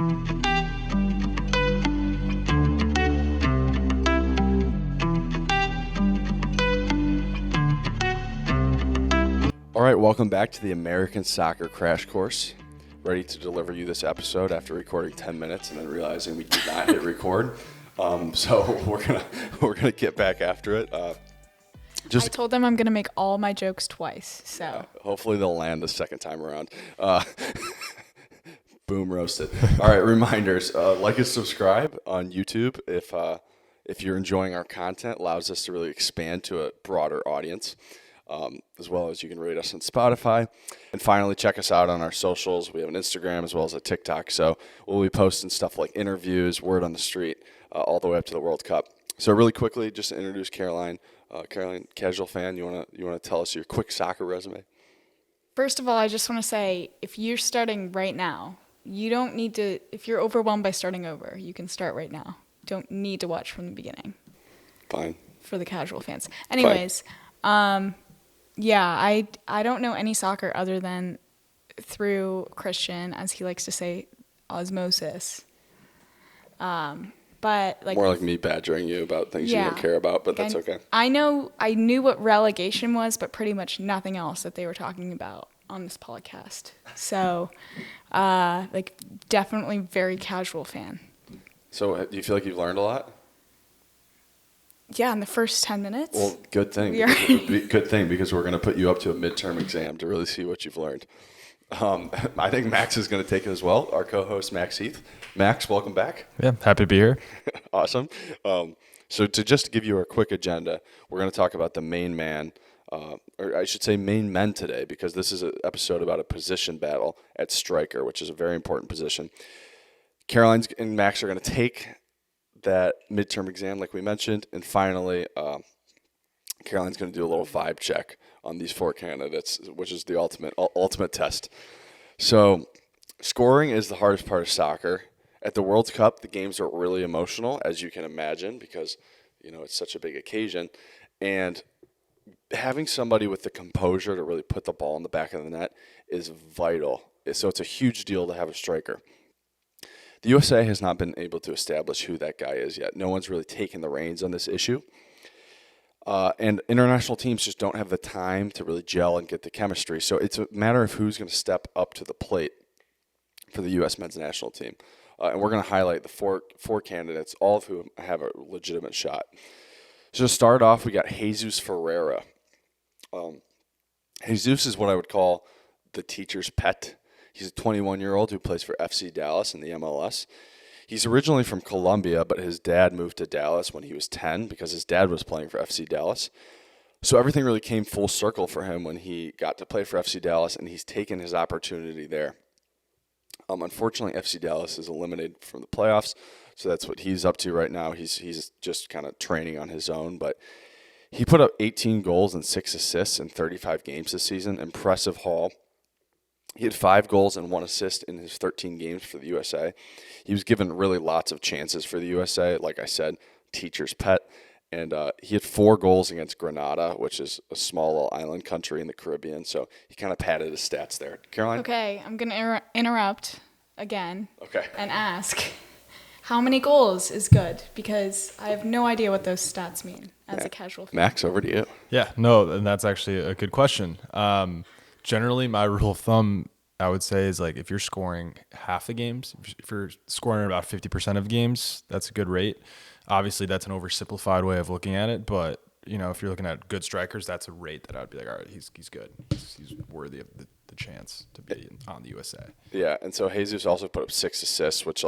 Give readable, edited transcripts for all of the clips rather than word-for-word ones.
All right, welcome back to the American Soccer Crash Course. Ready to deliver you this episode after recording 10 minutes and then realizing we did not hit record. So we're gonna get back after it. I told them I'm gonna make all my jokes twice. So hopefully they'll land the second time around. Boom, roasted. All right, reminders: like and subscribe on YouTube if you're enjoying our content. Allows us to really expand to a broader audience. As well as you can rate us on Spotify. And finally, check us out on our socials. We have an Instagram as well as a TikTok. So we'll be posting stuff like interviews, word on the street, all the way up to the World Cup. So really quickly, just to introduce Caroline. Caroline, casual fan, you wanna tell us your quick soccer resume? First of all, I just want to say, if you're starting right now, you don't need to, if you're overwhelmed by starting over, you can start right now. Don't need to watch from the beginning. Fine. For the casual fans. Anyways, yeah, I don't know any soccer other than through Christian, as he likes to say, osmosis. But like more like me badgering you about things you don't care about, but that's okay. I knew what relegation was, but pretty much nothing else that they were talking about on this podcast. So, definitely very casual fan. So, do you feel like you've learned a lot? Yeah, in the first 10 minutes. Well, good thing. Good thing, because we're going to put you up to a midterm exam to really see what you've learned. I think Max is going to take it as well, our co-host, Max Heath. Max, welcome back. Yeah, happy to be here. Awesome. So to just give you a quick agenda, we're going to talk about the main man, or I should say main men today, because this is an episode about a position battle at striker, which is a very important position. Caroline and Max are going to take that midterm exam, like we mentioned, and finally, Caroline's going to do a little vibe check on these four candidates, which is the ultimate test. So, scoring is the hardest part of soccer. At the World Cup, the games are really emotional, as you can imagine, because it's such a big occasion, and having somebody with the composure to really put the ball in the back of the net is vital. So it's a huge deal to have a striker. The USA has not been able to establish who that guy is yet. No one's really taken the reins on this issue. And international teams just don't have the time to really gel and get the chemistry. So it's a matter of who's going to step up to the plate for the U.S. men's national team. And we're going to highlight the four candidates, all of whom have a legitimate shot. So to start off, we got Jesus Ferreira. Jesus is what I would call the teacher's pet. He's a 21-year-old who plays for FC Dallas in the MLS. He's originally from Colombia, but his dad moved to Dallas when he was 10 because his dad was playing for FC Dallas. So everything really came full circle for him when he got to play for FC Dallas, and he's taken his opportunity there. Unfortunately, FC Dallas is eliminated from the playoffs, so that's what he's up to right now. He's just kind of training on his own, but he put up 18 goals and 6 assists in 35 games this season. Impressive haul. He had 5 goals and 1 assist in his 13 games for the USA. He was given really lots of chances for the USA. Like I said, teacher's pet. And he had 4 goals against Grenada, which is a small little island country in the Caribbean. So he kind of padded his stats there. Caroline? Okay, I'm going to interrupt again and ask, how many goals is good? Because I have no idea what those stats mean as a casual fan. Max, over to you. Yeah, no, and that's actually a good question. Generally, my rule of thumb, I would say, is like if you're scoring half the games, if you're scoring about 50% of games, that's a good rate. Obviously, that's an oversimplified way of looking at it, but if you're looking at good strikers, that's a rate that I'd be like, all right, he's good. He's worthy of the chance to be on the USA. Yeah, and so Jesus also put up 6 assists, which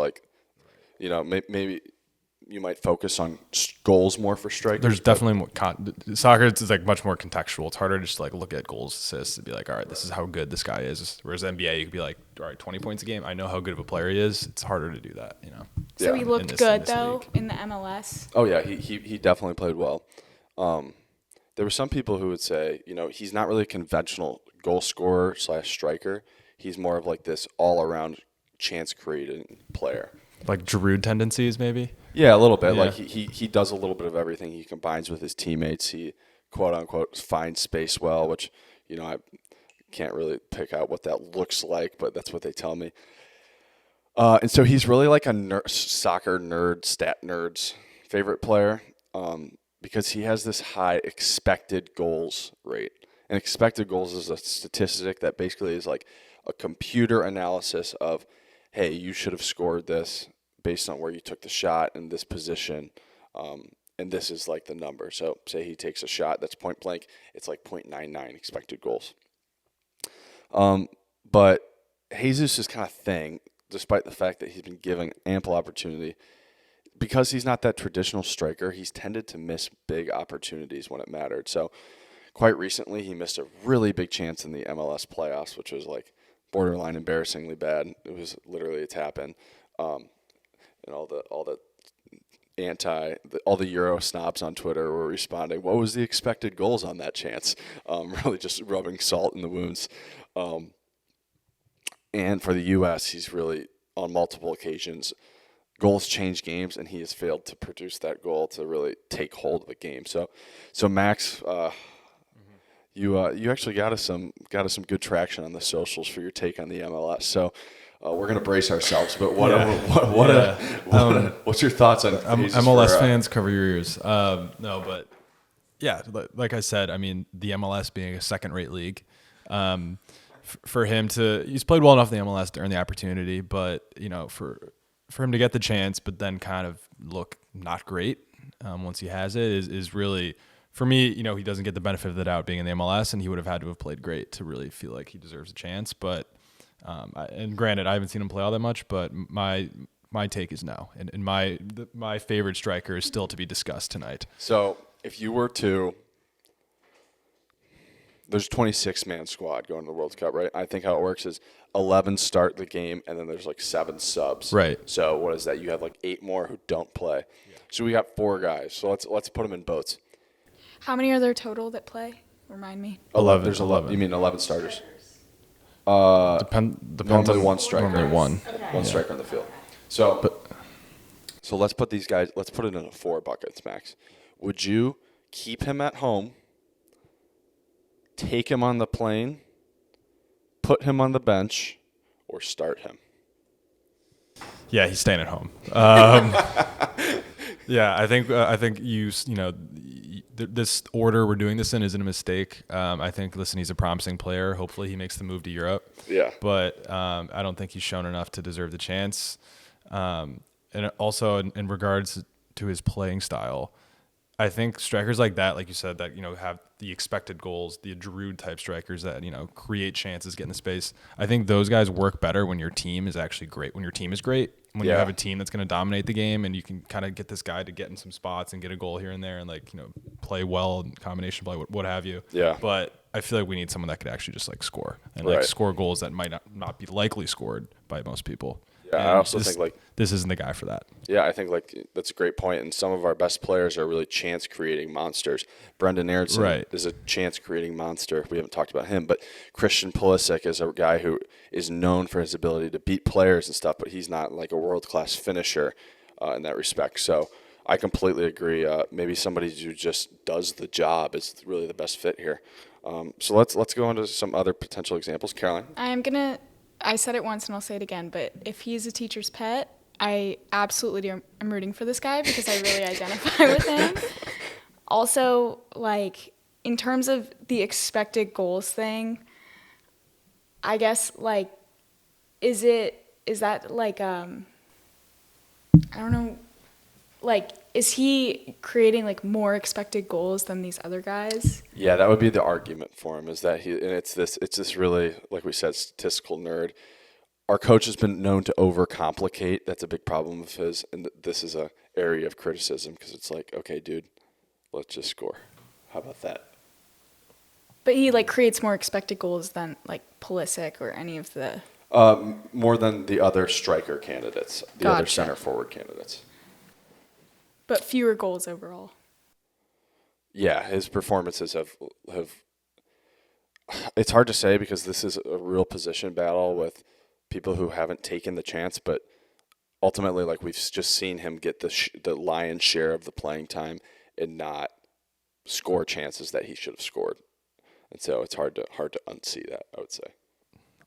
maybe you might focus on goals more for strikers. There's definitely more soccer is like much more contextual. It's harder to just like look at goals, assists, and be like, all right, this is how good this guy is. Whereas NBA, you could be like, all right, 20 points a game. I know how good of a player he is. It's harder to do that, So he looked good though in the MLS. Oh yeah, he definitely played well. There were some people who would say, he's not really a conventional goal scorer / striker. He's more of like this all around chance creating player. Like Giroud tendencies, maybe? Yeah, a little bit. Yeah. Like he does a little bit of everything. He combines with his teammates. He, quote unquote, finds space well, which, I can't really pick out what that looks like, but that's what they tell me. And so he's really like a soccer nerd, stat nerd's favorite player, because he has this high expected goals rate. And expected goals is a statistic that basically is like a computer analysis of, hey, you should have scored this based on where you took the shot in this position. And this is like the number. So say he takes a shot that's point blank, it's like 0.99 expected goals. But Jesus' kind of thing, despite the fact that he's been given ample opportunity, because he's not that traditional striker, he's tended to miss big opportunities when it mattered. So quite recently, he missed a really big chance in the MLS playoffs, which was like borderline embarrassingly bad. It was literally a tap-in. And all the Euro snobs on Twitter were responding, what was the expected goals on that chance? Really just rubbing salt in the wounds. And for the U.S., he's really, on multiple occasions, goals change games, and he has failed to produce that goal to really take hold of a game. So Max, you actually got us some good traction on the socials for your take on the MLS. So we're gonna brace ourselves. But what's your thoughts on MLS fans? Cover your ears. No, but yeah, like I said, I mean, the MLS being a second-rate league. For him he's played well enough in the MLS to earn the opportunity, but for him to get the chance, but then kind of look not great once he has it is really, for me, he doesn't get the benefit of the doubt being in the MLS, and he would have had to have played great to really feel like he deserves a chance. But and granted, I haven't seen him play all that much, but my take is no, and my favorite striker is still to be discussed tonight. So if you were to, there's a 26-man squad going to the World Cup, right? I think how it works is 11 start the game, and then there's like 7 subs. Right. So what is that? You have like 8 more who don't play. Yeah. So we got 4 guys. So let's put them in boats. How many are there total that play? Remind me. 11. There's 11. You mean 11 starters? Depends normally on one striker. Normally one. Okay. One striker on the field. So let's put these guys. Let's put it in 4 buckets, Max. Would you keep him at home? Take him on the plane, put him on the bench, or start him? Yeah, he's staying at home. Yeah, I think this order we're doing this in isn't a mistake. I think, listen, he's a promising player. Hopefully he makes the move to Europe. Yeah. But I don't think he's shown enough to deserve the chance. And also in regards to his playing style, I think strikers like that, like you said, that have the expected goals, the Giroud type strikers that create chances, get in the space. I think those guys work better when your team is actually great. When your team is great, when you have a team that's going to dominate the game, and you can kind of get this guy to get in some spots and get a goal here and there, and play well, combination play, what have you. Yeah. But I feel like we need someone that could actually just score and score goals that might not be likely scored by most people. Yeah, and I also think this isn't the guy for that. Yeah, I think that's a great point. And some of our best players are really chance creating monsters. Brendan Aronson is a chance creating monster. We haven't talked about him, but Christian Pulisic is a guy who is known for his ability to beat players and stuff, but he's not like a world class finisher in that respect. So I completely agree. Maybe somebody who just does the job is really the best fit here. So let's go into some other potential examples. Caroline? I said it once and I'll say it again, but if he's a teacher's pet, I absolutely am rooting for this guy because I really identify with him. Also, in terms of the expected goals thing, I guess, is that I don't know, is he creating more expected goals than these other guys? Yeah, that would be the argument for him, is that it's this really, like we said, statistical nerd. Our coach has been known to overcomplicate. That's a big problem of his, and this is a area of criticism because it's like, okay, dude, let's just score. How about that? But he creates more expected goals than Pulisic or any of the more than the other striker candidates, other center forward candidates. But fewer goals overall. Yeah, his performances have. It's hard to say because this is a real position battle with people who haven't taken the chance, but ultimately, we've just seen him get the lion's share of the playing time and not score chances that he should have scored, and so it's hard to unsee that, I would say.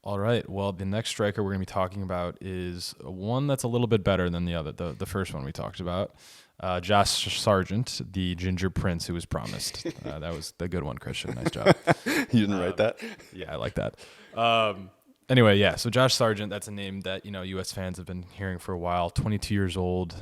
All right. Well, the next striker we're going to be talking about is one that's a little bit better than the other, the first one we talked about. Josh Sargent, the Ginger Prince who was promised. That was the good one, Christian. Nice job. You didn't write that? Yeah, I like that. Anyway, yeah. So Josh Sargent, that's a name that U.S. fans have been hearing for a while. 22 years old.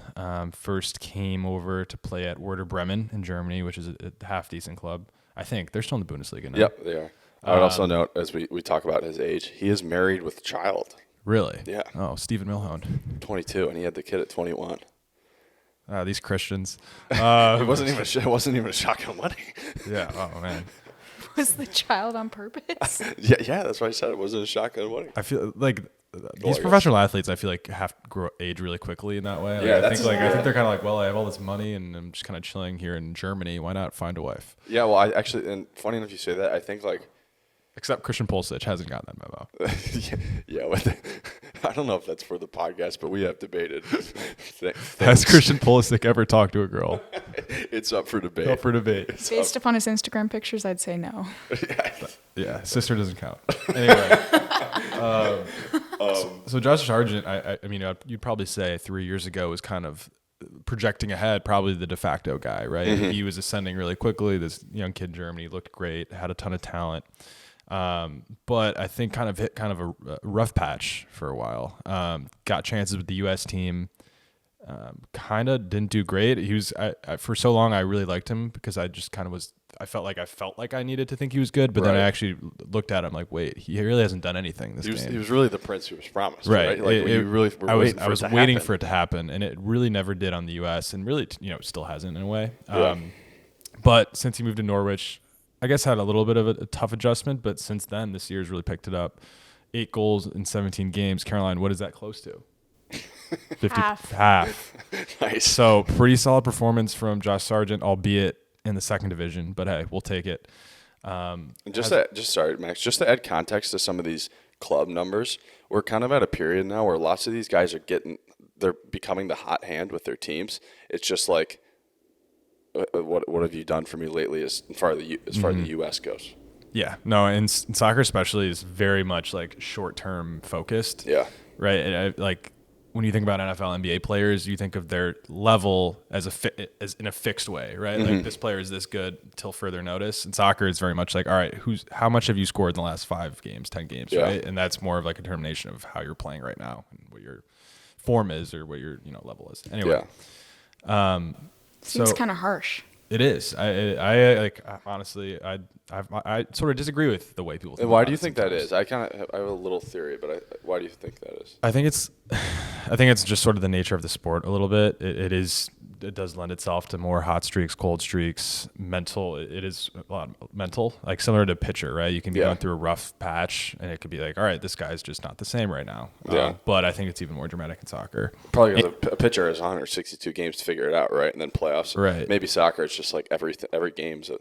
First came over to play at Werder Bremen in Germany, which is a half decent club. I think they're still in the Bundesliga now. Yep, they are. I would also note, as we talk about his age, he is married with a child. Really? Yeah. Oh, Stephen Milhound. 22, and he had the kid at 21. These Christians. It wasn't even a shotgun wedding. Yeah. Oh man. Was the child on purpose? Yeah, that's why I said it wasn't a shotgun wedding. I feel like these professional athletes, I feel like have to grow age really quickly in that way. Like, Yeah, I think they're kind of like, well, I have all this money and I'm just kind of chilling here in Germany. Why not find a wife? Yeah, well, I actually, and funny enough you say that, I think like, except Christian Pulisic hasn't gotten that memo. I don't know if that's for the podcast, but we have debated. Has Christian Pulisic ever talked to a girl? It's up for debate. Up for debate. Based upon his Instagram pictures, I'd say no. Yeah, sister doesn't count. Anyway, so Josh Sargent, I mean, you'd probably say 3 years ago was kind of projecting ahead, probably the de facto guy, right? Mm-hmm. He was ascending really quickly. This young kid in Germany looked great, had a ton of talent. But I think kind of hit kind of a rough patch for a while. Got chances with the U.S. team. Kind of didn't do great. He was for so long. I really liked him because I just kind of was. I felt like I needed to think he was good, but then I actually looked at him like, wait, he really hasn't done anything this game. He was really the prince who was promised, right? Like I was waiting for it to happen, and it really never did on the U.S. and really, still hasn't in a way. Yeah. But since he moved to Norwich, I guess had a little bit of a tough adjustment. But since then, this year's really picked it up. 8 goals in 17 games. Caroline, what is that close to? 50, half. Nice. So pretty solid performance from Josh Sargent, albeit in the second division. But hey, we'll take it. Sorry, Max. Just to add context to some of these club numbers, we're kind of at a period now where lots of these guys they're becoming the hot hand with their teams. It's just like, what have you done for me lately as far as the U.S. goes? Yeah, no, and soccer especially is very much like short-term focused. Yeah. Right. And like when you think about NFL, NBA players, you think of their level as in a fixed way, right? Mm-hmm. Like this player is this good till further notice. And soccer is very much like, all right, how much have you scored in the last 5 games, 10 games, right? And that's more of like a determination of how you're playing right now and what your form is or what your level is. Anyway. Yeah. Seems kind of harsh. It is. I honestly, I sort of disagree with the way people think. And why do you think that is? I have a little theory, but why do you think that is? I think it's just sort of the nature of the sport a little bit. It does lend itself to more hot streaks, cold streaks, mental. It is a lot mental, like similar to a pitcher, right? You can be going through a rough patch, and it could be like, all right, this guy's just not the same right now. Yeah. But I think it's even more dramatic in soccer. Probably because a pitcher has 162 games to figure it out, right? And then playoffs. Right. Maybe soccer, it's just like every game's a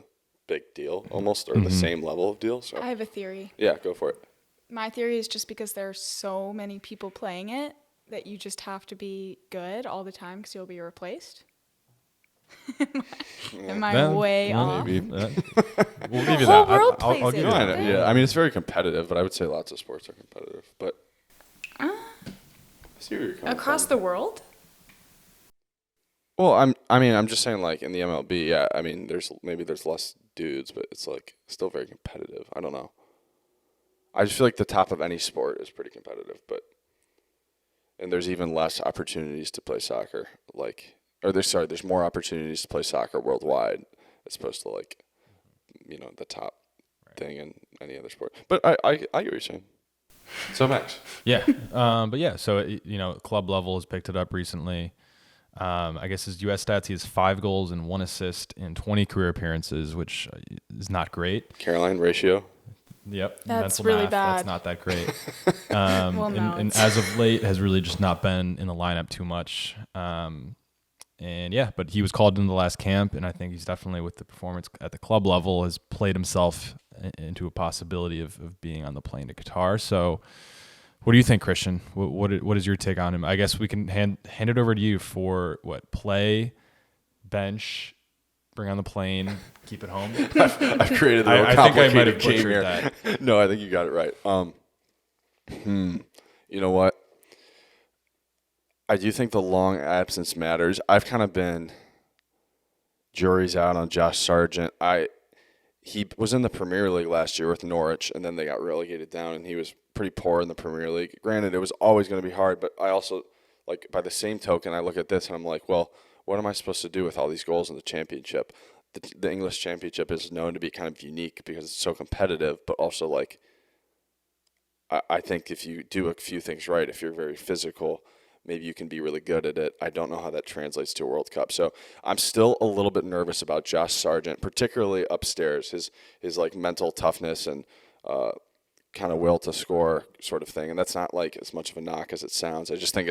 big deal almost, or the same level of deal. So I have a theory. Yeah, go for it. My theory is just because there are so many people playing it that you just have to be good all the time because you'll be replaced. Am I way off? Maybe. We'll give you The whole that. world I'll plays give it. you that. Yeah, I mean, it's very competitive, but I would say lots of sports are competitive. But I see where you're coming Across from. the world? Well, I'm just saying, like in the MLB, yeah. I mean, there's less dudes, but it's like still very competitive. I don't know. I just feel like the top of any sport is pretty competitive, and there's even less opportunities to play soccer. There's more opportunities to play soccer worldwide as opposed to like, the top thing in any other sport. But I get what you're saying. So Max. Yeah. But yeah, so club level has picked it up recently. I guess his U.S. stats, he has 5 goals and 1 assist in 20 career appearances, which is not great. Caroline ratio. Yep. That's mental really math, bad. That's not that great. Well, no, and as of late has really just not been in the lineup too much. And yeah, but he was called into the last camp, and I think he's definitely, with the performance at the club level, has played himself into a possibility of being on the plane to Qatar. So what do you think, Christian? What is your take on him? I guess we can hand it over to you for play, bench, bring on the plane, keep it home. I've created the I think I might have butchered that. No, I think you got it right. You know what? I do think the long absence matters. I've kind of been jury's out on Josh Sargent. He was in the Premier League last year with Norwich, and then they got relegated down, and he was pretty poor in the Premier League. Granted, it was always going to be hard, but I also, like, by the same token, I look at this and I'm like, well, what am I supposed to do with all these goals in the championship? The English championship is known to be kind of unique because it's so competitive, but also, like, I think if you do a few things right, if you're very physical, maybe you can be really good at it. I don't know how that translates to a World Cup. So I'm still a little bit nervous about Josh Sargent, particularly upstairs, his like mental toughness and kind of will to score sort of thing. And that's not like as much of a knock as it sounds. I just think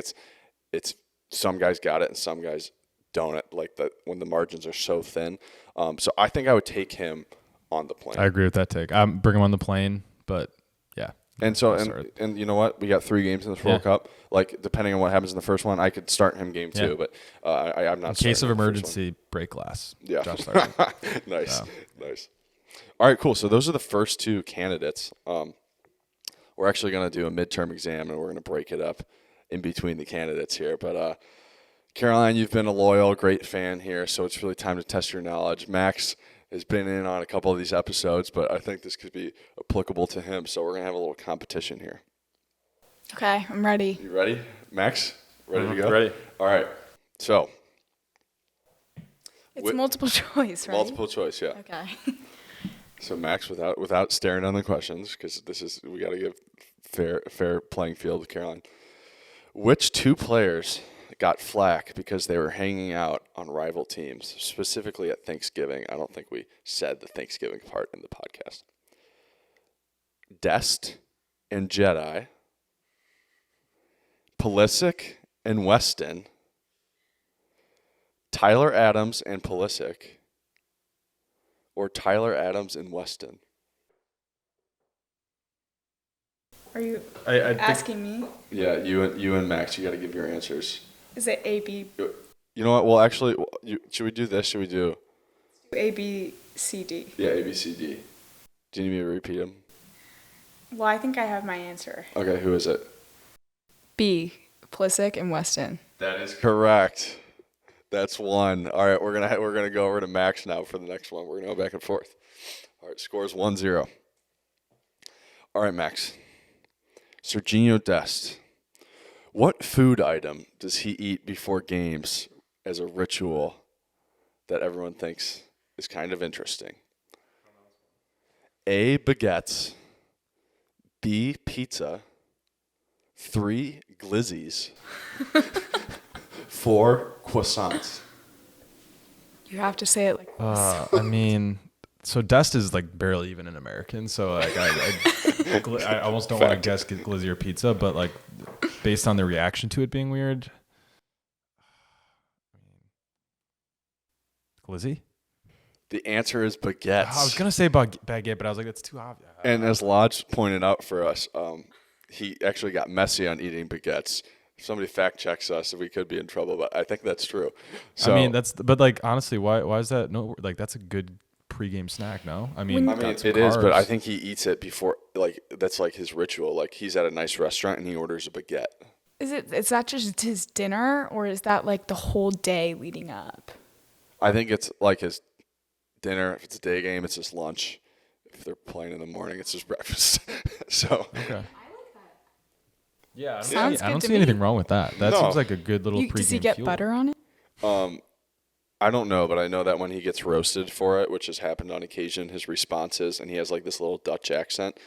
it's some guys got it and some guys don't, it like that when the margins are so thin. So I think I would take him on the plane. I agree with that take. I'm bring him on the plane, but yeah. And so, and you know what? We got 3 games in this World Cup. Like, depending on what happens in the first one, I could start him game 2, but I'm not. In case of emergency, break glass. Yeah. Josh Sargent. Nice. All right, cool. So those are the first 2 candidates. We're actually going to do a midterm exam, and we're going to break it up in between the candidates here. But Caroline, you've been a loyal, great fan here, so it's really time to test your knowledge. Max has been in on a couple of these episodes, but I think this could be applicable to him. So we're going to have a little competition here. Okay, I'm ready. You ready? Max, ready to go? Ready. All right. So. It's multiple choice, right? Multiple choice, yeah. Okay. So Max, without staring down the questions, because we got to give fair playing field to Caroline. Which 2 players got flack because they were hanging out on rival teams, specifically at Thanksgiving? I don't think we said the Thanksgiving part in the podcast. Dest and Jedi, Pulisic and Weston, Tyler Adams and Pulisic, or Tyler Adams and Weston? Are you I asking me? Yeah, you and Max, you got to give your answers. Is it A, B, You know what? Well, actually, should we do this? Should we do A, B, C, D? Yeah, A, B, C, D. Do you need me to repeat them? Well, I think I have my answer. Okay, who is it? B, Pulisic and Weston. That is correct. That's 1. All right, we're gonna go over to Max now for the next one. We're gonna go back and forth. All right, scores 1-0. All right, Max. Serginho Dest. What food item does he eat before games as a ritual that everyone thinks is kind of interesting? A, baguettes. B, pizza. 3, glizzies. 4, croissants. You have to say it like this. I mean, so Dest is like barely even an American, so like I almost don't want to guess glizzy or pizza, but like based on the reaction to it being weird, glizzy. The answer is baguettes. I was gonna say baguette, but I was like, that's too obvious. And as Lodge pointed out for us, he actually got messy on eating baguettes. If somebody fact checks us, we could be in trouble, but I think that's true. So, I mean, but like honestly, why is that? No, like that's a good pregame snack. No, I mean it is, but I think he eats it before. Like that's like his ritual. Like he's at a nice restaurant and he orders a baguette. Is that just his dinner, or is that like the whole day leading up? I think it's like his dinner. If it's a day game, it's his lunch. If they're playing in the morning, it's his breakfast. So. Okay. Yeah, Sounds I don't good to see me. anything wrong with that. That No. seems like a good little pregame Does he get fuel. butter on it? I don't know, but I know that when he gets roasted for it, which has happened on occasion, his response is, and he has like this little Dutch accent,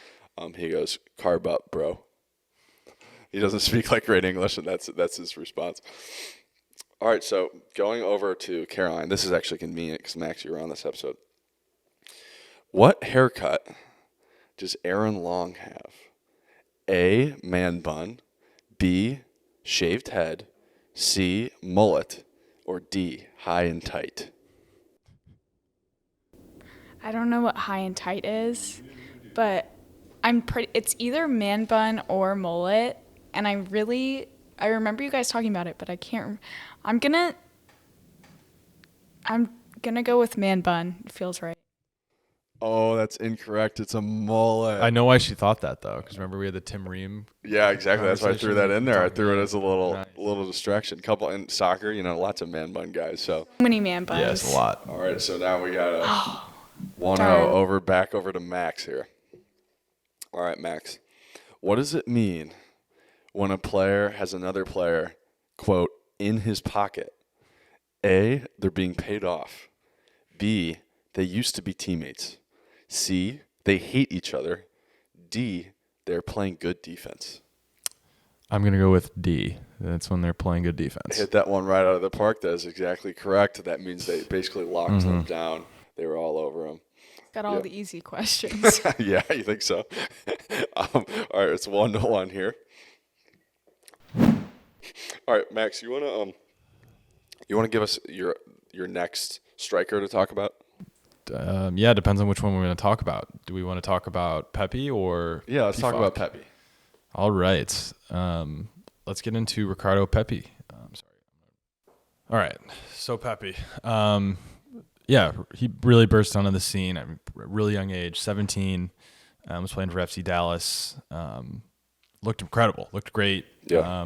he goes, "Carb up, bro." He doesn't speak like great English, and that's his response. All right, so going over to Caroline, this is actually convenient because Max, you were on this episode. What haircut does Aaron Long have? A, man bun, B, shaved head, C, mullet, or D, high and tight? I don't know what high and tight is, but it's either man bun or mullet, and I remember you guys talking about it, but I can't. I'm gonna go with man bun. It feels right. Oh, that's incorrect. It's a mullet. I know why she thought that though, because remember we had the Tim Ream. Yeah, exactly. That's why I threw that in there. I threw it as a Nice. little distraction. Couple in soccer, lots of man bun guys. So So many man buns. Yes, a lot. all right, so now we got a 1-0 darn. back over to Max here. All right, Max. What does it mean when a player has another player, quote, in his pocket? A, they're being paid off. B, they used to be teammates. C, they hate each other. D, they're playing good defense. I'm gonna go with D. That's when they're playing good defense. Hit that one right out of the park. That is exactly correct. That means they basically locked them down. They were all over them. Got all the easy questions. Yeah, you think so? All right, it's 1-1 here. All right, Max, you wanna give us your next striker to talk about? Yeah, it depends on which one we're going to talk about. Do we want to talk about Pepi or Yeah, let's talk Pefok? about Pepi. All right. Let's get into Riccardo Pepi. All right. So Pepi. Yeah, he really burst onto the scene at a really young age, 17. Was playing for FC Dallas. Looked incredible. Looked great. Yeah.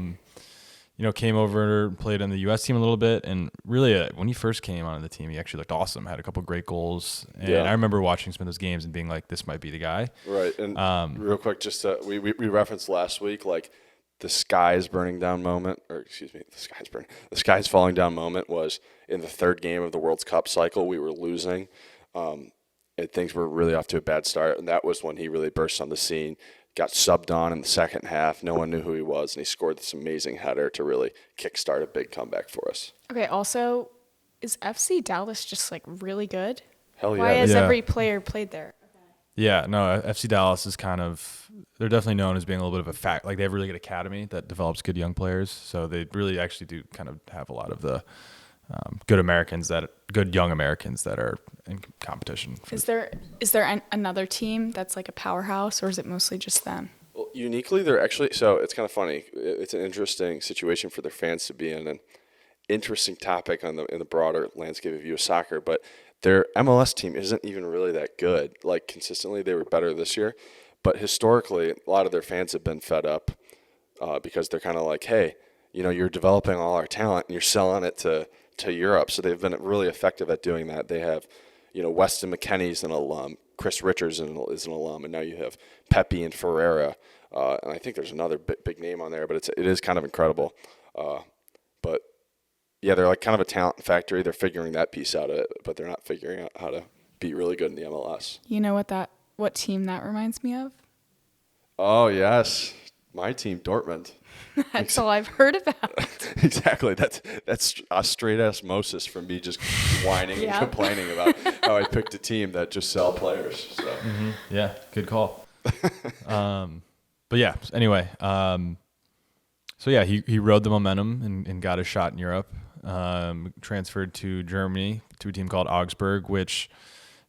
Came over, played on the U.S. team a little bit, and really, when he first came onto the team, he actually looked awesome. Had a couple great goals, and Yeah. I remember watching some of those games and being like, "This might be the guy." Right, and real quick, just we referenced last week, like the sky's burning down moment, or excuse me, the sky's falling down moment was in the third game of the World Cup cycle. We were losing, and things were really off to a bad start, and that was when he really burst on the scene. Got subbed on in the second half. No one knew who he was, and he scored this amazing header to really kickstart a big comeback for us. Okay, also, is FC Dallas just like really good? Hell yeah! Why has Yeah. every player played there? Yeah, no, FC Dallas is they're definitely known as being a little bit of a fact. Like they have a really good academy that develops good young players. So they really actually do kind of have a lot of the good young Americans that are in competition. Is there another team that's like a powerhouse, or is it mostly just them? Well, uniquely, they're actually, so it's kind of funny. It's an interesting situation for their fans to be in, an interesting topic in the broader landscape of U.S. soccer. But their MLS team isn't even really that good. Like consistently, they were better this year, but historically, a lot of their fans have been fed up because they're kind of like, hey, you're developing all our talent and you're selling it to Europe. So they've been really effective at doing that. They have, Weston McKennie's an alum, Chris Richards is an alum, and now you have Pepi and Ferreira, and I think there's another big name on there, but it is kind of incredible. But yeah, they're like kind of a talent factory. They're figuring that piece out of it, but they're not figuring out how to be really good in the MLS. You know what team that reminds me of? Oh yes, my team, Dortmund. That's all I've heard about. Exactly. That's a straight osmosis from me just whining Yeah. and complaining about how I picked a team that just sell players. So. Yeah, good call. But yeah, anyway, so yeah, he rode the momentum and got a shot in Europe. Transferred to Germany to a team called Augsburg, which,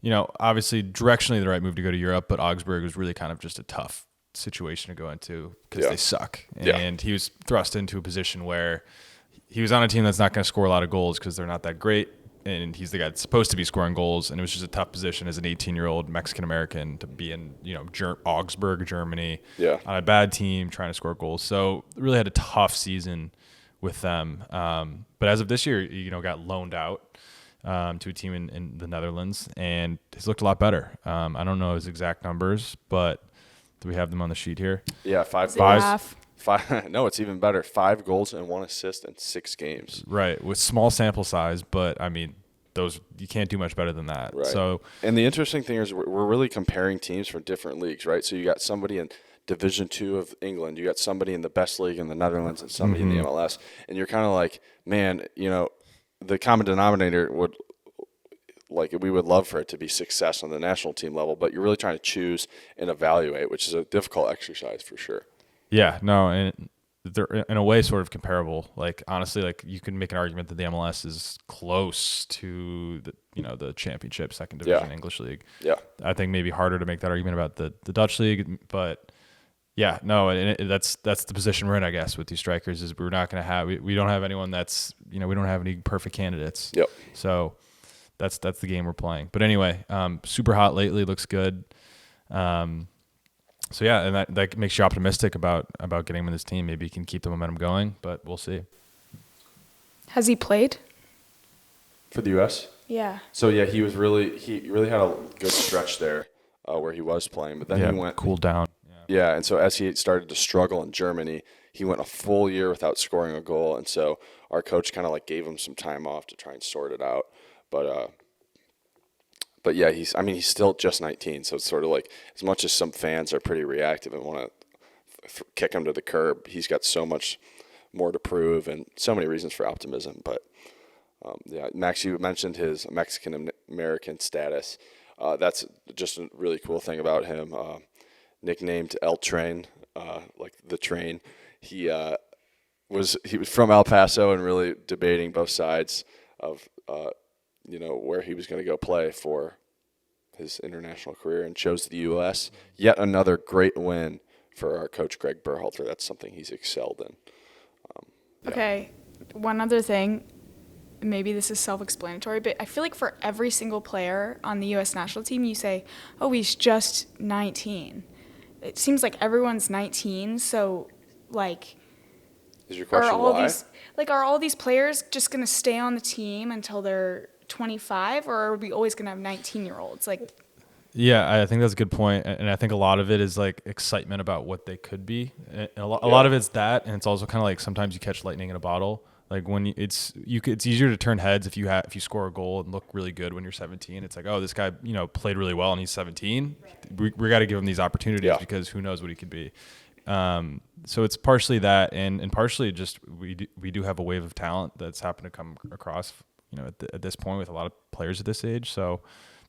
obviously directionally the right move to go to Europe, but Augsburg was really kind of just a tough situation to go into because Yeah. they suck. Yeah. And he was thrust into a position where he was on a team that's not going to score a lot of goals because they're not that great. And he's the guy that's supposed to be scoring goals. And it was just a tough position as an 18-year-old Mexican-American to be in, Augsburg, Germany, Yeah. on a bad team trying to score goals. So really had a tough season with them. But as of this year, got loaned out to a team in the Netherlands, and he's looked a lot better. I don't know his exact numbers, but do we have them on the sheet here? Yeah, Is it half? five. No, it's even better. 5 goals and 1 assist in 6 games. Right, with small sample size, but I mean, those you can't do much better than that. Right. So, and the interesting thing is we're really comparing teams from different leagues, right? So you got somebody in Division 2 of England, you got somebody in the best league in the Netherlands, and somebody in the MLS, and you're kind of like, man, the common denominator would. Like we would love for it to be success on the national team level, but you're really trying to choose and evaluate, which is a difficult exercise for sure. yeah, no, and they're in a way sort of comparable. Like honestly, like you can make an argument that the MLS is close to the championship, second division English league. Yeah. I think maybe harder to make that argument about the Dutch league, but yeah, no, and that's the position we're in, I guess, with these strikers is we're not going to have we don't have anyone that's we don't have any perfect candidates. Yep. So that's the game we're playing. But anyway, super hot lately, looks good. So yeah, and that makes you optimistic about getting him in this team. Maybe he can keep the momentum going, but we'll see. Has he played? For the U.S.? Yeah. So yeah, he really had a good stretch there where he was playing, but then he went cooled down. Yeah, and so as he started to struggle in Germany, he went a full year without scoring a goal, and so our coach kind of like gave him some time off to try and sort it out. But yeah, he's still just 19, so it's sort of like, as much as some fans are pretty reactive and want to kick him to the curb, he's got so much more to prove and so many reasons for optimism. But yeah, Max, you mentioned his Mexican-American status. That's just a really cool thing about him. Nicknamed El Train, like the train. He was from El Paso and really debating both sides of where he was going to go play for his international career, and chose the U.S. Yet another great win for our coach Greg Berhalter. That's something he's excelled in. Okay, one other thing. Maybe this is self-explanatory, but I feel like for every single player on the U.S. national team, you say, "Oh, he's just 19." It seems like everyone's 19, so like. Is your question why? Are all these players just going to stay on the team until they're 25, or are we always going to have 19-year-olds? Like, yeah, I think that's a good point, and I think a lot of it is like excitement about what they could be. And a lot of it's that, and it's also kind of like sometimes you catch lightning in a bottle. Like when it's easier to turn heads if you score a goal and look really good when you're 17. It's like, oh, this guy played really well and he's 17. We got to give him these opportunities because who knows what he could be. So it's partially that, and partially just we do have a wave of talent that's happened to come across at this point with a lot of players at this age. So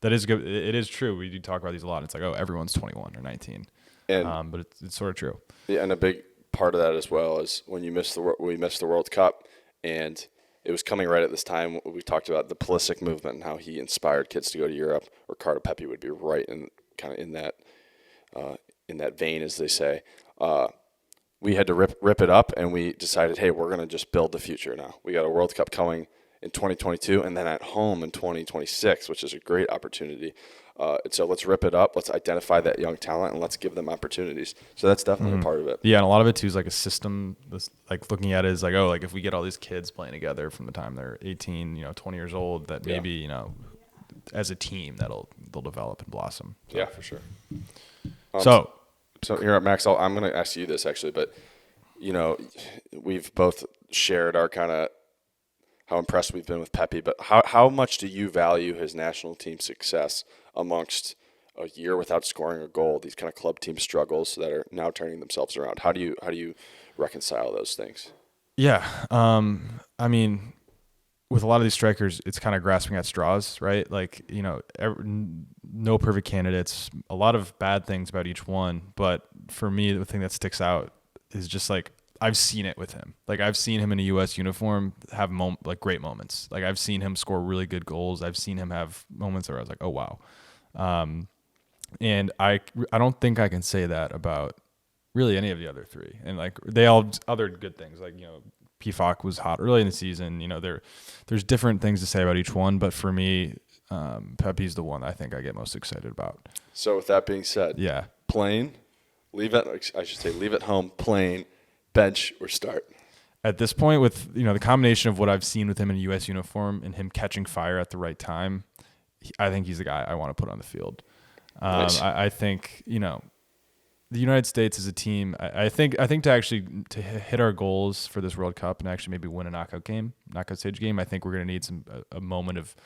that is good. It is true. We do talk about these a lot. It's like, oh, everyone's 21 or 19, but it's sort of true. Yeah, and a big part of that as well is when we missed the World Cup, and it was coming right at this time. We talked about the Pulisic movement and how he inspired kids to go to Europe. Riccardo Pepi would be right in kind of in that vein, as they say. We had to rip it up, and we decided, hey, we're going to just build the future now. We got a World Cup coming in 2022 and then at home in 2026, which is a great opportunity. And so let's rip it up. Let's identify that young talent and let's give them opportunities. So that's definitely a part of it. Yeah, and a lot of it too is like a system. Like looking at it is like, oh, like if we get all these kids playing together from the time they're 18, 20 years old, that maybe as a team they'll develop and blossom. So. Yeah, for sure. So here, Max, I'm going to ask you this actually, but we've both shared our kind of how impressed we've been with Pepi, but how much do you value his national team success amongst a year without scoring a goal, these kind of club team struggles that are now turning themselves around? How do you reconcile those things? Yeah, I mean, with a lot of these strikers, it's kind of grasping at straws, right? Like, no perfect candidates, a lot of bad things about each one. But for me, the thing that sticks out is just like, I've seen it with him. Like I've seen him in a U.S. uniform have great moments. Like I've seen him score really good goals. I've seen him have moments where I was like, oh, wow. And I don't think I can say that about really any of the other three. And like they all other good things, like, Pefok was hot early in the season. There's different things to say about each one, but for me, Pepi's the one I think I get most excited about. So with that being said, leave it home, playing, bench, or start. At this point, with the combination of what I've seen with him in a U.S. uniform and him catching fire at the right time, I think he's the guy I want to put on the field. Nice. I think the United States as a team, I think to hit our goals for this World Cup and actually maybe win a knockout stage game, I think we're going to need a moment of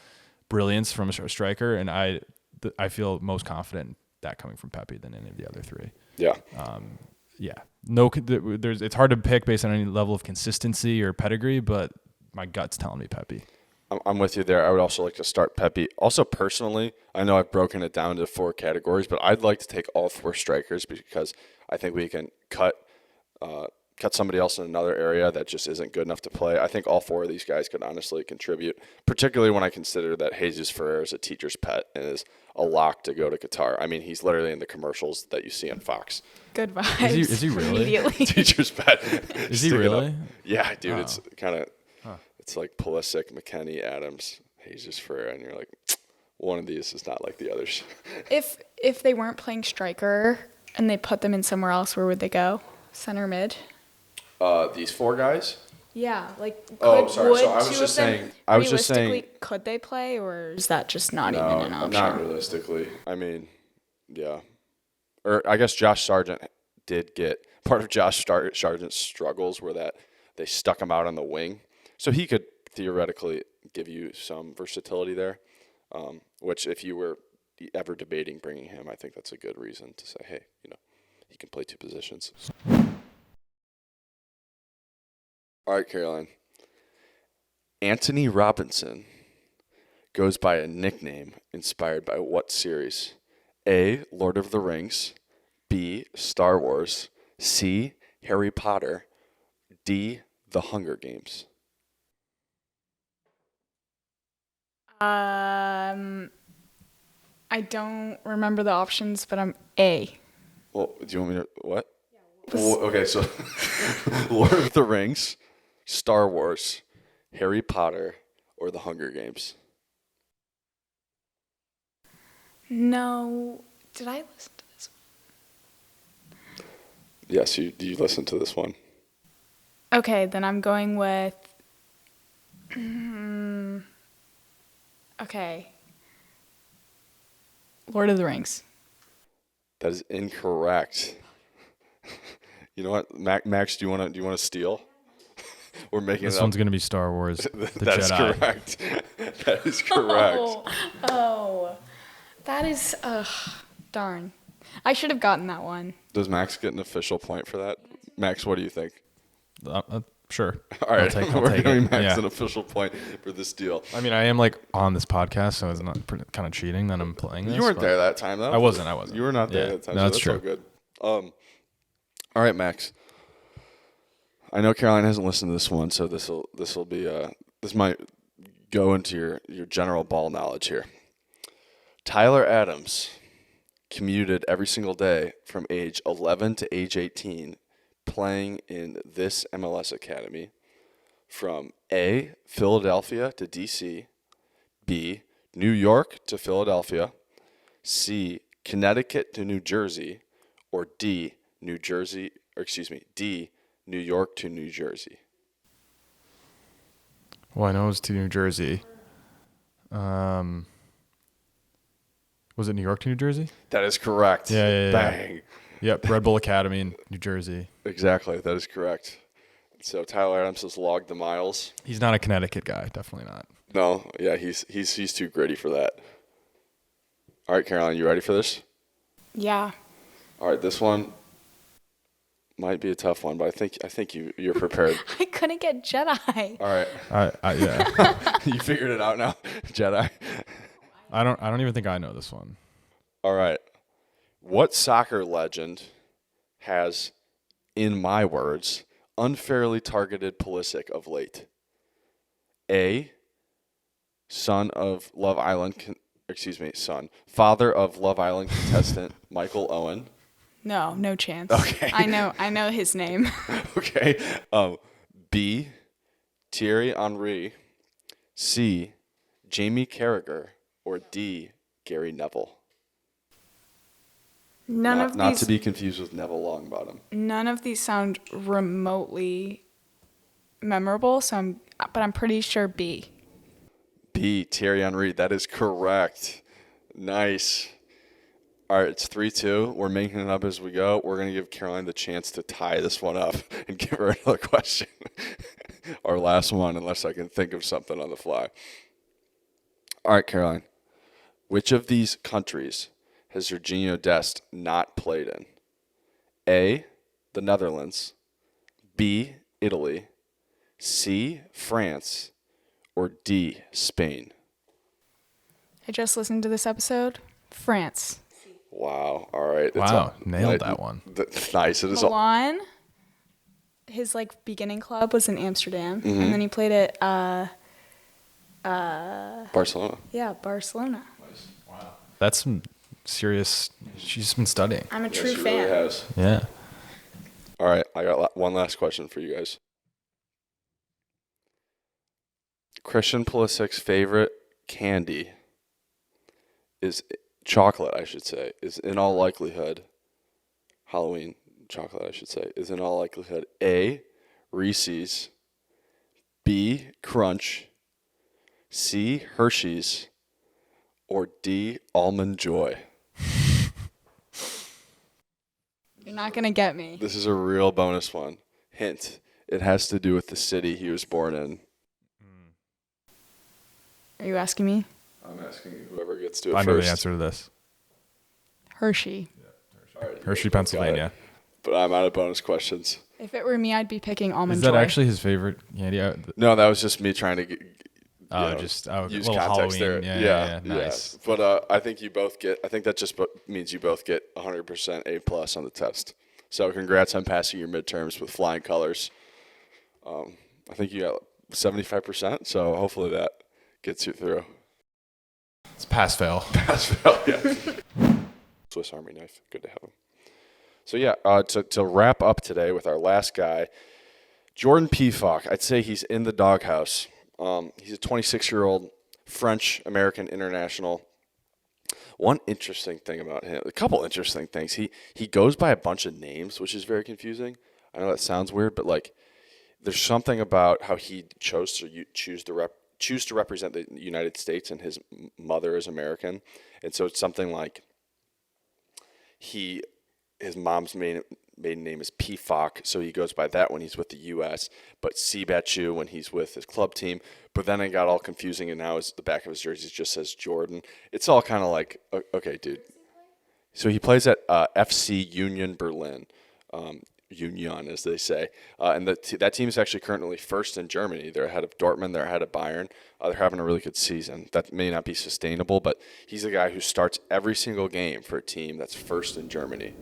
brilliance from a striker, and I feel most confident in that coming from Pepi than any of the other three. Yeah. It's hard to pick based on any level of consistency or pedigree, but my gut's telling me Pepi. I'm with you there. I would also like to start Pepi. Also, personally, I know I've broken it down to 4 categories, but I'd like to take all 4 strikers because I think we can cut somebody else in another area that just isn't good enough to play. I think all 4 of these guys could honestly contribute, particularly when I consider that Jesus Ferreira is a teacher's pet and is a lock to go to Qatar. I mean, he's literally in the commercials that you see on Fox. Good vibes. Is he really? Immediately. Teacher's pet. Is he really? Yeah, dude. It's kind of it's like Pulisic, McKennie, Adams, He's just Ferreira, and you're like, one of these is not like the others. If they weren't playing striker and they put them in somewhere else, where would they go? Center mid? These 4 guys? Yeah, like Oh, sorry. would So I was two just of them saying. I was just saying. realistically, could they play, or is that just not even an No, option? not realistically. I mean, yeah. Or I guess Josh Sargent did get part of Josh Sargent's struggles were that they stuck him out on the wing, so he could theoretically give you some versatility there. Which, if you were ever debating bringing him, I think that's a good reason to say, hey, he can play 2 positions. All right, Caroline. Anthony Robinson goes by a nickname inspired by what series? A, Lord of the Rings. B, Star Wars. C, Harry Potter. D, The Hunger Games. I don't remember the options, but I'm A. Well, do you want me to, what? Well, okay, so Lord of the Rings, Star Wars, Harry Potter, or The Hunger Games? No. Did I listen to this one? Yes, you listen to this one. Okay, then I'm going with. Okay. Lord of the Rings. That is incorrect. You know what, Max? Do you want to steal? We're making This it up. one's gonna be Star Wars. The That is Jedi. correct. That is correct. Oh. That is. Darn. I should have gotten that one. Does Max get an official point for that? Max, what do you think? Sure. All right, I'll we're take giving it. Max Yeah. an official point for this deal. I mean, I am like on this podcast, so it's not kind of cheating that I'm playing this. You weren't but- there that time, though. I wasn't. You were not there Yeah. that time. No, So that's that's true. all good. All right, Max. I know Caroline hasn't listened to this one, so this will be this might go into your general ball knowledge here. Tyler Adams commuted every single day from age 11 to age 18, playing in this MLS academy from A, Philadelphia to D.C., B, New York to Philadelphia, C, Connecticut to New Jersey, or D, New York to New Jersey. Well, I know it was to New Jersey. Was it New York to New Jersey? That is correct. Yeah. Bang. Yep, Red Bull Academy in New Jersey. Exactly. That is correct. So Tyler Adams has logged the miles. He's not a Connecticut guy, definitely not. No, yeah, he's too gritty for that. All right, Caroline, you ready for this? Yeah. All right, this one might be a tough one, but I think you're prepared. I couldn't get Jedi. All right, Yeah. you figured it out now, Jedi. I don't even think I know this one. All right, what soccer legend has, in my words, unfairly targeted Pulisic of late? A, father of Love Island contestant Michael Owen. No chance. Okay. I know his name. Okay. B, Thierry Henry. C, Jamie Carragher. Or D, Gary Neville. Not to be confused with Neville Longbottom. None of these sound remotely memorable, but I'm pretty sure B. B, Thierry Henry. That is correct. Nice. All right, it's 3-2. We're making it up as we go. We're going to give Caroline the chance to tie this one up and give her another question. Our last one, unless I can think of something on the fly. All right, Caroline. Which of these countries has Sergiño Dest not played in? A, the Netherlands. B, Italy. C, France. Or D, Spain. I just listened to this episode. France. Wow. All right. Wow, nailed that one. Nice. It is. Milan. His beginning club was in Amsterdam, and then he played at Barcelona. Barcelona. That's some serious. She's been studying. I'm a Yes, true she fan. really has. Yeah. All right. I got one last question for you guys. Christian Pulisic's favorite candy is chocolate, I should say, is in all likelihood, Halloween chocolate, I should say, is in all likelihood A, Reese's, B, Crunch, C, Hershey's, or D, Almond Joy? You're not going to get me. This is a real bonus one. Hint, it has to do with the city he was born in. Are you asking me? I'm asking whoever gets to it I first. know the answer to this. Hershey. Hershey, Pennsylvania. But I'm out of bonus questions. If it were me, I'd be picking Almond Is Joy. that actually his favorite candy? No, that was just me trying to Use use little context Halloween. there. Yeah, nice. But I think you both get. I think that just means you both get 100% A+ on the test. So congrats on passing your midterms with flying colors. I think you got 75%. So hopefully that gets you through. It's pass fail. Pass fail. Yeah. Swiss Army knife. Good to have him. So yeah, to wrap up today with our last guy, Jordan Pefok. I'd say he's in the doghouse. He's a 26-year-old French-American international. One interesting thing about him, a couple interesting things. He goes by a bunch of names, which is very confusing. I know that sounds weird, but like, there's something about how he chose to represent the United States, and his mother is American, and so it's something like his mom's maiden name is Pefok, so he goes by that when he's with the U.S., but Sibachu when he's with his club team. But then it got all confusing, and now the back of his jersey just says Jordan. It's all kind of like, okay, dude. So he plays at FC Union Berlin, Union as they say, and that team is actually currently first in Germany. They're ahead of Dortmund. They're ahead of Bayern. They're having a really good season. That may not be sustainable, but he's a guy who starts every single game for a team that's first in Germany.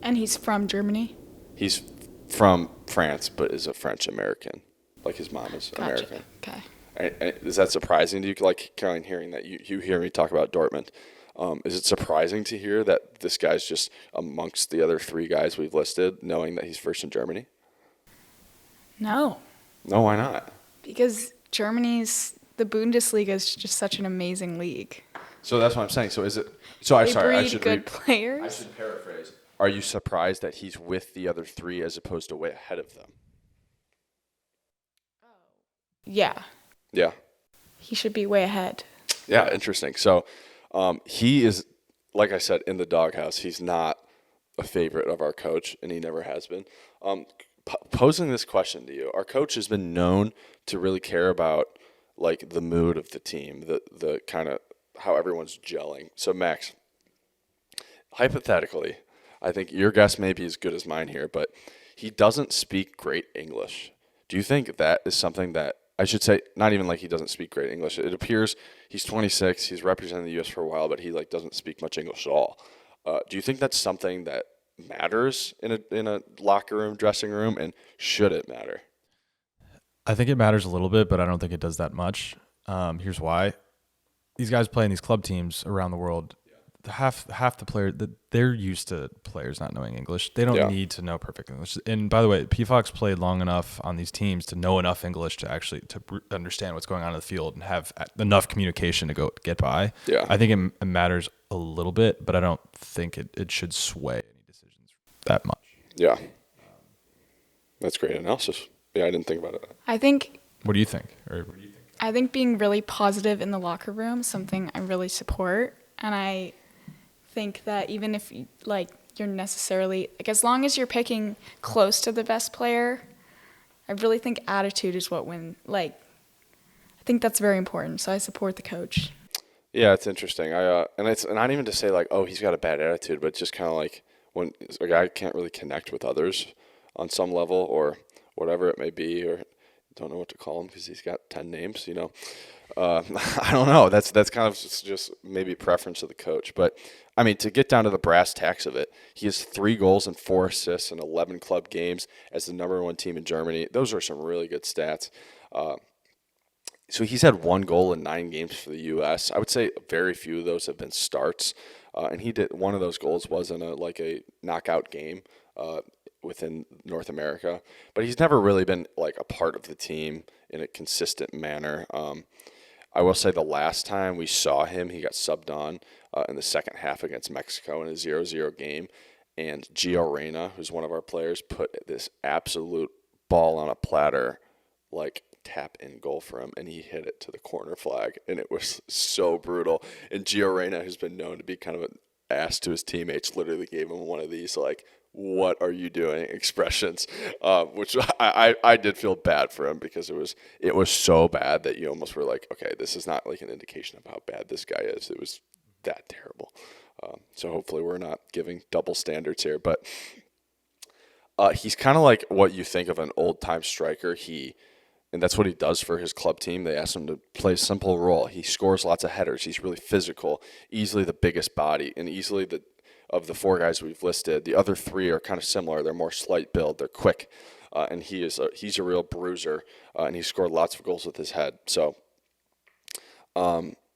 And he's from Germany? He's from France, but is a French American. Like his mom is Gotcha. American. Okay. And is that surprising to you? Like, Caroline, hearing that you hear me talk about Dortmund, is it surprising to hear that this guy's just amongst the other three guys we've listed, knowing that he's first in Germany? No. No, why not? Because the Bundesliga is just such an amazing league. So that's what I'm saying. So is it? So They breed good players. I should paraphrase. Are you surprised that he's with the other three as opposed to way ahead of them? Yeah. Yeah. He should be way ahead. Yeah, interesting. So he is, like I said, in the doghouse. He's not a favorite of our coach, and he never has been. Posing this question to you, our coach has been known to really care about like the mood of the team, the kind of how everyone's gelling. So Max, hypothetically, I think your guess may be as good as mine here, but he doesn't speak great English. Do you think that is something that, I should say, not even like he doesn't speak great English. It appears he's 26, he's represented the U.S. for a while, but he like doesn't speak much English at all. Do you think that's something that matters in a locker room, dressing room, and should it matter? I think it matters a little bit, but I don't think it does that much. Here's why. These guys play in these club teams around the world. Half the players, they're used to players not knowing English. They don't need to know perfect English. And by the way, Pefok's played long enough on these teams to know enough English to actually to understand what's going on in the field and have enough communication to get by. Yeah. I think it matters a little bit, but I don't think it should sway any decisions that much. Yeah. That's great analysis. Yeah, I didn't think about it. I think. What do you think? I think being really positive in the locker room is something I really support, and I think that even if you're necessarily as long as you're picking close to the best player, I really think attitude is what wins. I think that's very important. So I support the coach. Yeah, it's interesting. And it's not even to say he's got a bad attitude, but just kind of like when a guy can't really connect with others on some level or whatever it may be, or don't know what to call him because he's got 10 names. I don't know. That's kind of just maybe preference of the coach, but. I mean, to get down to the brass tacks of it, he has 3 goals and 4 assists in 11 club games as the number 1 team in Germany. Those are some really good stats. So he's had 1 goal in 9 games for the U.S. I would say very few of those have been starts. And one of those goals was in a knockout game within North America. But he's never really been a part of the team in a consistent manner. I will say the last time we saw him, he got subbed on in the second half against Mexico in a 0-0 game. And Gio Reyna, who's one of our players, put this absolute ball on a platter, like tap in goal for him, and he hit it to the corner flag, and it was so brutal. And Gio Reyna, who's been known to be kind of an ass to his teammates, literally gave him one of these like, "What are you doing?" expressions, which I did feel bad for him because it was so bad that you almost were like, okay, this is not like an indication of how bad this guy is. It was that terrible. So hopefully we're not giving double standards here, but he's kind of like what you think of an old-time striker. And that's what he does for his club team. They ask him to play a simple role. He scores lots of headers. He's really physical, easily the biggest body, and easily of the 4 guys we've listed, the other 3 are kind of similar. They're more slight build. They're quick, and he's a real bruiser, and he scored lots of goals with his head. So,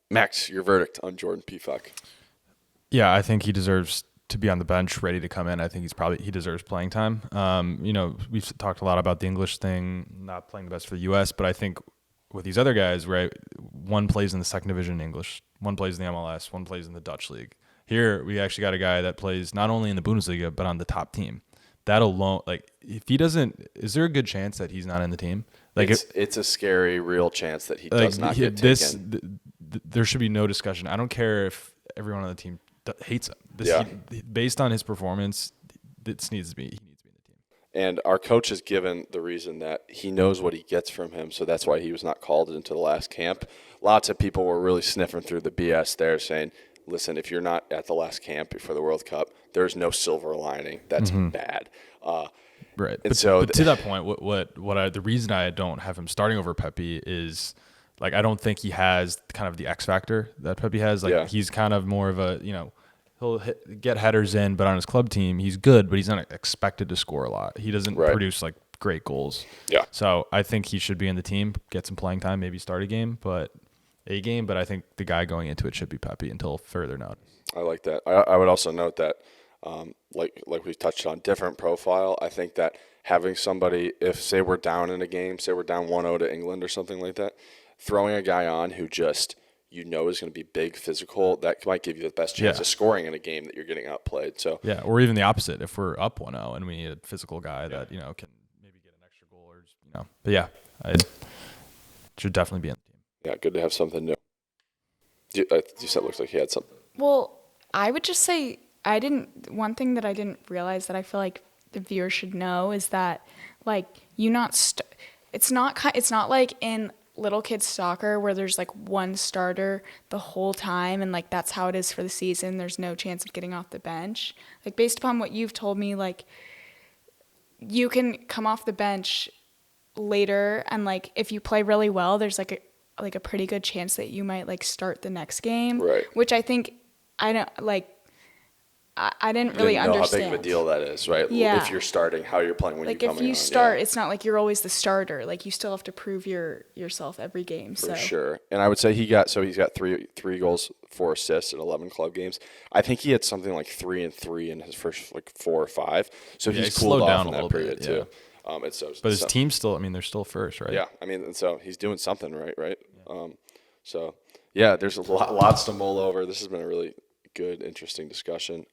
Max, your verdict on Jordan Pefok? Yeah, I think he deserves to be on the bench, ready to come in. I think he deserves playing time. We've talked a lot about the English thing, not playing the best for the U.S., but I think with these other guys, right, one plays in the second division in English, one plays in the MLS, one plays in the Dutch league. Here, we actually got a guy that plays not only in the Bundesliga, but on the top team. That alone, like, if he doesn't, is there a good chance that he's not in the team? Like, it's a scary, real chance that he does not get taken. There should be no discussion. I don't care if everyone on the team hates him. Based on his performance, he needs to be in the team. And our coach has given the reason that he knows what he gets from him, so that's why he was not called into the last camp. Lots of people were really sniffing through the BS there, saying, listen, if you're not at the last camp for the World Cup, there's no silver lining. That's bad. Right. And but to that point, the reason I don't have him starting over Pepi is, like, I don't think he has kind of the X factor that Pepi has. Like, he's kind of more of a, he'll get headers in, but on his club team, he's good, but he's not expected to score a lot. He doesn't produce, like, great goals. Yeah. So I think he should be in the team, get some playing time, maybe start a game, but I think the guy going into it should be Pepi until further notice. I like that. I would also note that, like we touched on, different profile. I think that having somebody, if, say, we're down in a game, say we're down 1-0 to England or something like that, throwing a guy on who just is going to be big, physical, that might give you the best chance of scoring in a game that you're getting outplayed. So yeah, or even the opposite. If we're up 1-0 and we need a physical guy that can maybe get an extra goal, or But yeah, I should definitely be in the team. Yeah, good to have something new. You said it looks like he had something. Well, I would just say one thing that I didn't realize that I feel like the viewer should know is that, like, it's not like in little kids soccer where there's like one starter the whole time and like that's how it is for the season. There's no chance of getting off the bench. Like, based upon what you've told me, like, you can come off the bench later and, like, if you play really well, there's like a pretty good chance that you might, like, start the next game. Right. Which I think I didn't really understand. How big of a deal that is, right? Yeah. If you're starting, how you're playing when you're coming on. Like, if you start, it's not like you're always the starter. Like, you still have to prove yourself every game. For sure. And I would say he's got 3 goals, 4 assists in 11 club games. I think he had something like 3 and 3 in his first, like, 4 or 5. So he's cooled off in that period too. But his team's still, they're still first, right? Yeah. And so he's doing something right? Yeah. So yeah, there's lots to mull over. This has been a really good, interesting discussion.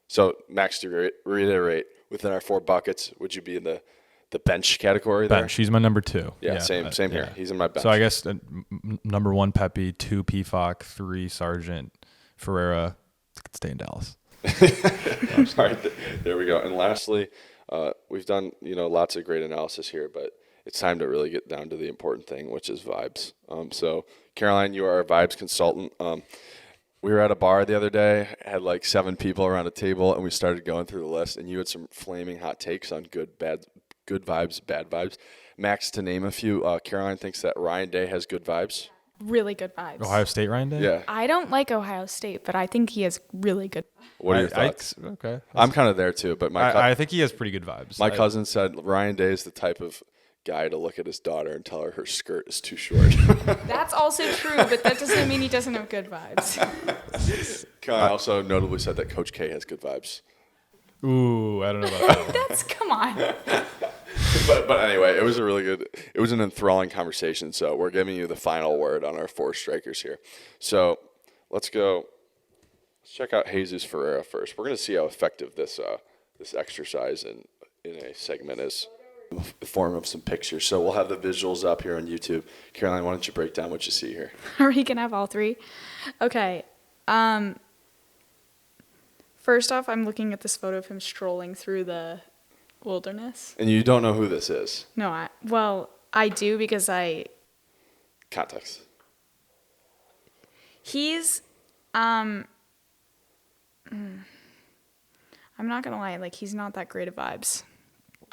So Max, to reiterate, within our 4 buckets, would you be in the bench category there? Bench. He's my number 2. Yeah, same here. Yeah. He's in my bench. So I guess number 1 Pepi, 2 Pefok, 3 Sargent, Ferreira could stay in Dallas. I'm sorry. There we go. And lastly, we've done lots of great analysis here, but it's time to really get down to the important thing, which is vibes. So Caroline, you are our vibes consultant. We were at a bar the other day, had like 7 people around a table, and we started going through the list, and you had some flaming hot takes on good vibes, bad vibes. Max, to name a few, Caroline thinks that Ryan Day has good vibes. Really good vibes. Ohio State Ryan Day? Yeah. I don't like Ohio State, but I think he has really good vibes. What are your thoughts? Okay. I'm kind of there too, but I think he has pretty good vibes. My cousin said Ryan Day is the type of guy to look at his daughter and tell her skirt is too short. That's also true, but that doesn't mean he doesn't have good vibes. Caroline also notably said that Coach K has good vibes. Ooh, I don't know about that. Come on. But anyway, it was an enthralling conversation. So we're giving you the final word on our 4 strikers here. So let's go. Let's check out Jesus Ferreira first. We're going to see how effective this exercise in a segment is in the form of some pictures. So we'll have the visuals up here on YouTube. Caroline, why don't you break down what you see here? Are we gonna have all 3? Okay. First off, I'm looking at this photo of him strolling through the wilderness. And you don't know who this is. No, I do because Context. he's I'm not gonna lie, like he's not that great of vibes.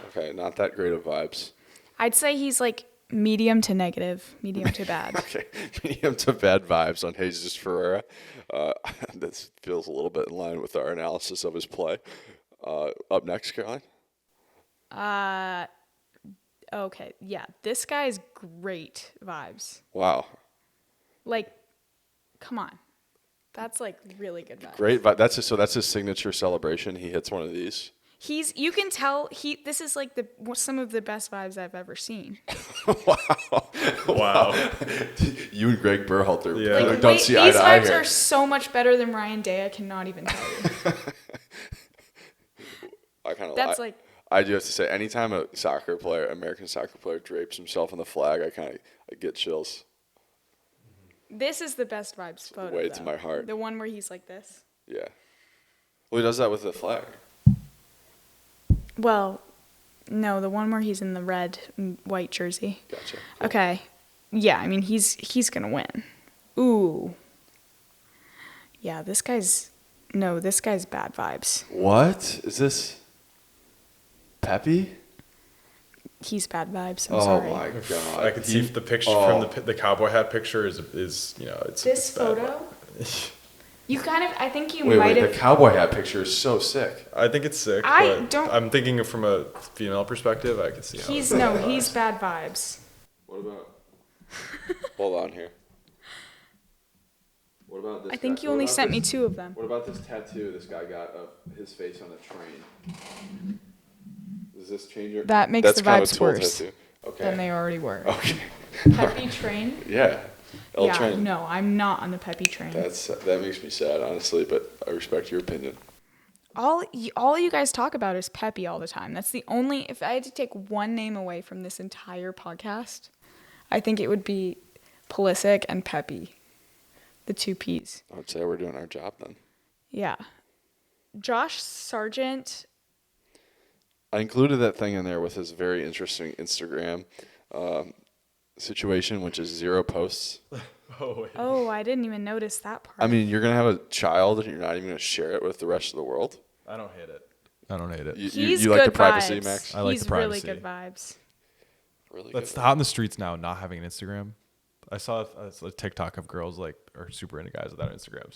Okay, not that great of vibes. I'd say he's like medium to negative, medium to bad. Okay, medium to bad vibes on Jesus Ferreira. This feels a little bit in line with our analysis of his play. Up next, Caroline. Okay, yeah, this guy's great vibes. Wow. Like, come on, that's like really good vibes. Great, but that's his signature celebration. He hits one of these. You can tell this is like some of the best vibes I've ever seen. Wow. You and Greg Berhalter Yeah. don't see eye to eye These vibes here. are so much better than Ryan Day. I cannot even tell you. I do have to say, anytime a American soccer player drapes himself on the flag, I get chills. This is the best vibes photo. Way to though. my heart. The one where he's like this. Yeah. Well, he does that with the flag. Well, no, the one where he's in the red and white jersey. Gotcha. Okay. Yeah, I mean he's gonna win. Ooh. Yeah, this guy's bad vibes. What is this? Pepi? He's bad vibes. I'm Oh sorry. my god! I could see if the picture from the cowboy hat picture is it's This it's bad. photo. You I think you Wait, might the have. cowboy hat picture is so sick. I think it's sick. I but don't- I'm thinking from a female perspective. I could see how He's it's bad vibes. What about? Hold on here. What about this? I think you only sent me 2 of them. What about this tattoo this guy got of his face on a train? Does this change your? That makes That's the kind of a vibes tool worse tattoo. Okay. than they already were. Okay. Peppy train. Yeah. El Yeah, train. no, I'm not on the Peppy train. That makes me sad, honestly, but I respect your opinion. All you guys talk about is Peppy all the time. That's the only. If I had to take one name away from this entire podcast, I think it would be Pulisic and Peppy, the 2 P's. I would say we're doing our job then. Yeah, Josh Sargent. I included that thing in there with his very interesting Instagram situation, which is 0 posts. Oh, wait. Oh, I didn't even notice that part. I mean, you're going to have a child and you're not even going to share it with the rest of the world? I don't hate it. He's you like the good privacy, vibes. Max? I like He's the really privacy. good vibes. Really That's good. hot in the streets now, not having an Instagram. I saw a TikTok of girls are super into guys without Instagrams.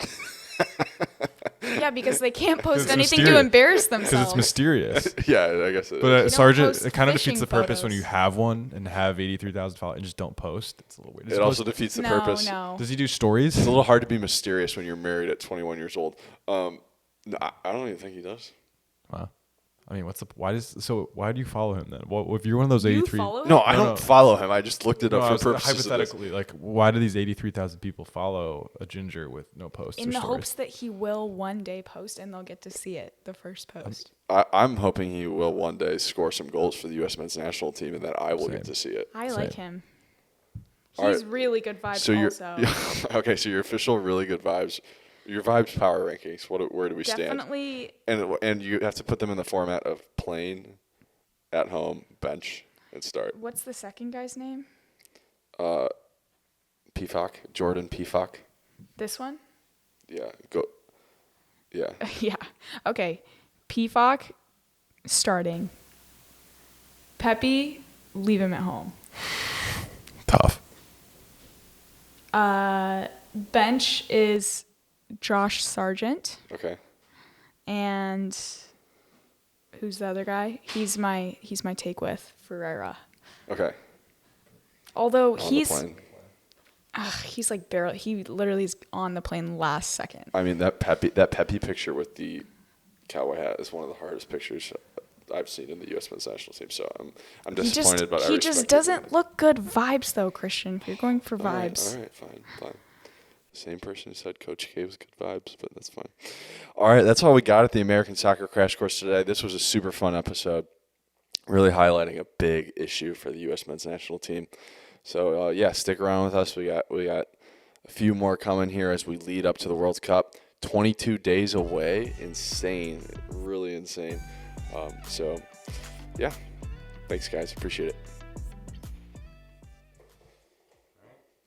Yeah, because they can't post It's anything to mysterious. embarrass Because themselves. it's mysterious. Yeah, I guess it But is. Sergeant, post it kind of fishing defeats the purpose when photos. you have one and have 83,000 followers and just don't post. It's a little weird. Does It he also post- defeats the no, purpose. no. Does he do stories? It's a little hard to be mysterious when you're married at 21 years old. No, I don't even think he does. Wow. I mean, why do you follow him then? Well, if you're one of those You 83, follow him? No, I No, don't no. follow him. I just looked it No, up I for was purposes of this. hypothetically, like, why do these 83,000 people follow a ginger with no posts In or the stories? hopes that he will one day post and they'll get to see it, the first post. I'm hoping he will one day score some goals for the U.S. men's national team and that I will get Same. to see it. I Same. like him. All He's right. really good vibes So also. okay. So your official really good vibes, your vibes power rankings. Where do we stand? Definitely. And you have to put them in the format of plain, at home, bench, and start. What's the second guy's name? Pefok, Jordan Pefok. This one? Yeah, go. Yeah. Yeah. Okay. Pefok, starting. Peppy, leave him at home. Tough. Bench is Josh Sargent. Okay. And who's the other guy? He's my take with Ferreira. Okay. Although On the he's plane. he's like barely. He literally is on the plane last second. I mean that Pepi picture with the cowboy hat is one of the hardest pictures I've seen in the U.S. men's national team. So I'm disappointed, but he just doesn't look good vibes though, Christian. If you're going for vibes. All right, fine. Same person who said Coach K was good vibes, but that's fine. All right, that's all we got at the American Soccer Crash Course today. This was a super fun episode, really highlighting a big issue for the U.S. men's national team. So yeah, stick around with us. We got a few more coming here as we lead up to the World Cup. 22 days away, insane, really insane. So yeah, thanks guys, appreciate it.